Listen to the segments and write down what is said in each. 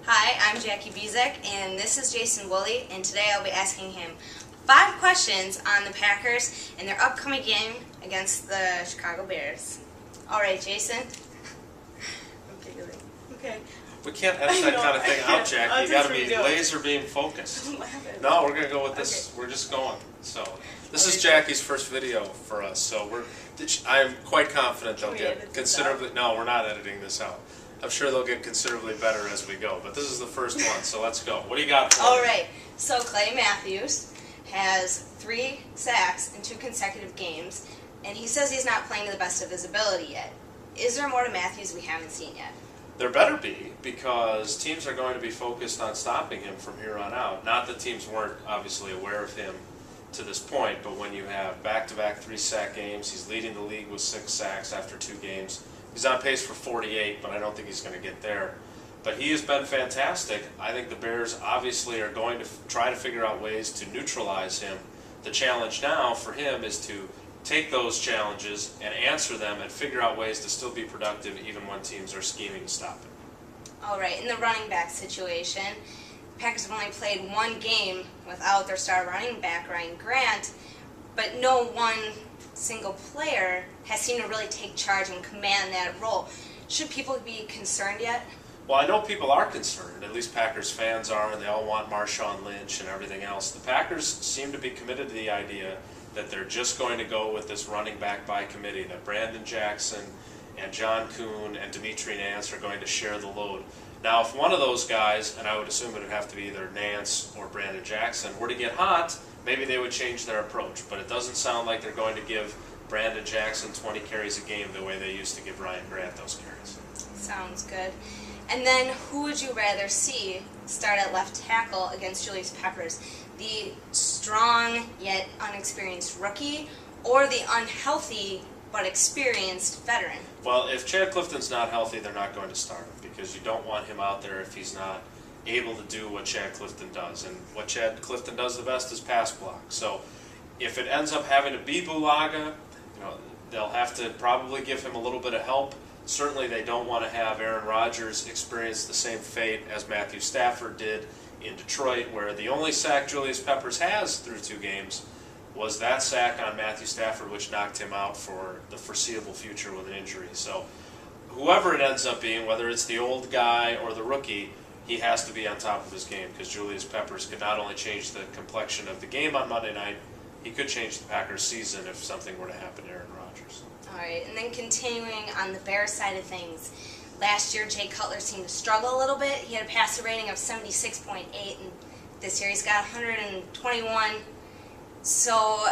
Hi, I'm Jackie and this is Jason Woolley, and today I'll be asking him 5 questions on the Packers and their upcoming game against the Chicago Bears. Alright, Jason. I'm giggling. Okay. We can't edit that kind of thing out, Jackie. You got to be laser beam focused. I'm laughing. No, we're going to go with this. Okay. We're just going. So, this is Jackie's first video for us. So, I'm quite confident they'll get considerably. No, we're not editing this out. I'm sure they'll get considerably better as we go. But this is the first one, so let's go. What do you got for me? Alright, so Clay Matthews has 3 sacks in 2 consecutive games, and he says he's not playing to the best of his ability yet. Is there more to Matthews we haven't seen yet? There better be, because teams are going to be focused on stopping him from here on out. Not that teams weren't obviously aware of him to this point, but when you have back-to-back 3-sack games, he's leading the league with 6 sacks after 2 games. He's on pace for 48, but I don't think he's going to get there. But he has been fantastic. I think the Bears obviously are going to try to figure out ways to neutralize him. The challenge now for him is to take those challenges and answer them and figure out ways to still be productive even when teams are scheming to stop him. Alright, in the running back situation, Packers have only played 1 game without their star running back, Ryan Grant, but no one single player has seemed to really take charge and command that role. Should people be concerned yet? Well, I know people are concerned, at least Packers fans are, and they all want Marshawn Lynch and everything else. The Packers seem to be committed to the idea that they're just going to go with this running back by committee, that Brandon Jackson and John Kuhn and Dimitri Nance are going to share the load. Now, if one of those guys, and I would assume it would have to be either Nance or Brandon Jackson, were to get hot, maybe they would change their approach. But it doesn't sound like they're going to give Brandon Jackson 20 carries a game the way they used to give Ryan Grant those carries. Sounds good. And then, who would you rather see start at left tackle against Julius Peppers? The strong yet unexperienced rookie, or the unhealthy but experienced veteran? Well, if Chad Clifton's not healthy, they're not going to start him, because you don't want him out there if he's not able to do what Chad Clifton does. And what Chad Clifton does the best is pass block. So if it ends up having to be Bulaga, they'll have to probably give him a little bit of help. Certainly they don't want to have Aaron Rodgers experience the same fate as Matthew Stafford did in Detroit, where the only sack Julius Peppers has through 2 games was that sack on Matthew Stafford, which knocked him out for the foreseeable future with an injury. So whoever it ends up being, whether it's the old guy or the rookie, he has to be on top of his game, because Julius Peppers could not only change the complexion of the game on Monday night, he could change the Packers' season if something were to happen to Aaron Rodgers. Alright, and then continuing on the Bears side of things, last year Jay Cutler seemed to struggle a little bit. He had a passer rating of 76.8, and this year he's got 121. So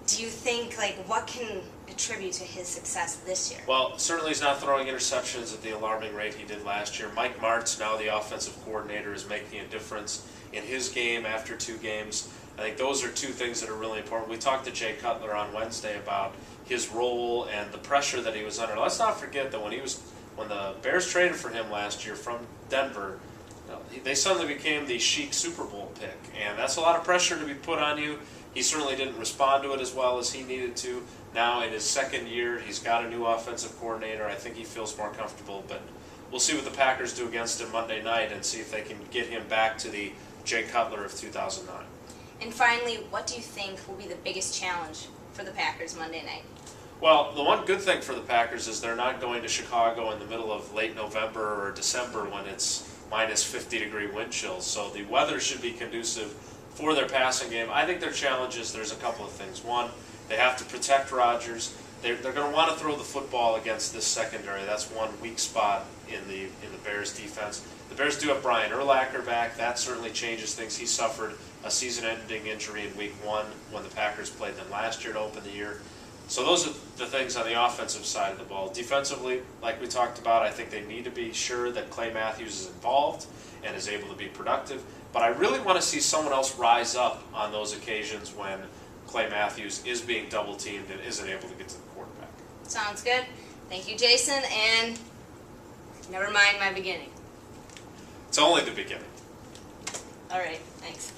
do you think, what can attribute to his success this year? Well, certainly he's not throwing interceptions at the alarming rate he did last year. Mike Martz, now the offensive coordinator, is making a difference in his game after 2 games. I think those are 2 things that are really important. We talked to Jay Cutler on Wednesday about his role and the pressure that he was under. Let's not forget that when the Bears traded for him last year from Denver, they suddenly became the chic Super Bowl pick, and that's a lot of pressure to be put on you. He certainly didn't respond to it as well as he needed to. Now in his 2nd year, he's got a new offensive coordinator. I think he feels more comfortable, but we'll see what the Packers do against him Monday night and see if they can get him back to the Jay Cutler of 2009. And finally, what do you think will be the biggest challenge for the Packers Monday night? Well, the one good thing for the Packers is they're not going to Chicago in the middle of late November or December when it's minus 50-degree wind chills, so the weather should be conducive for their passing game. I think their challenge is there's a couple of things. One, they have to protect Rodgers. They're going to want to throw the football against this secondary. That's one weak spot in the Bears' defense. The Bears do have Brian Urlacher back. That certainly changes things. He suffered a season-ending injury in Week 1 when the Packers played them last year to open the year. So those are the things on the offensive side of the ball. Defensively, like we talked about, I think they need to be sure that Clay Matthews is involved and is able to be productive. But I really want to see someone else rise up on those occasions when Clay Matthews is being double-teamed and isn't able to get to the quarterback. Sounds good. Thank you, Jason, and never mind my beginning. It's only the beginning. All right, thanks.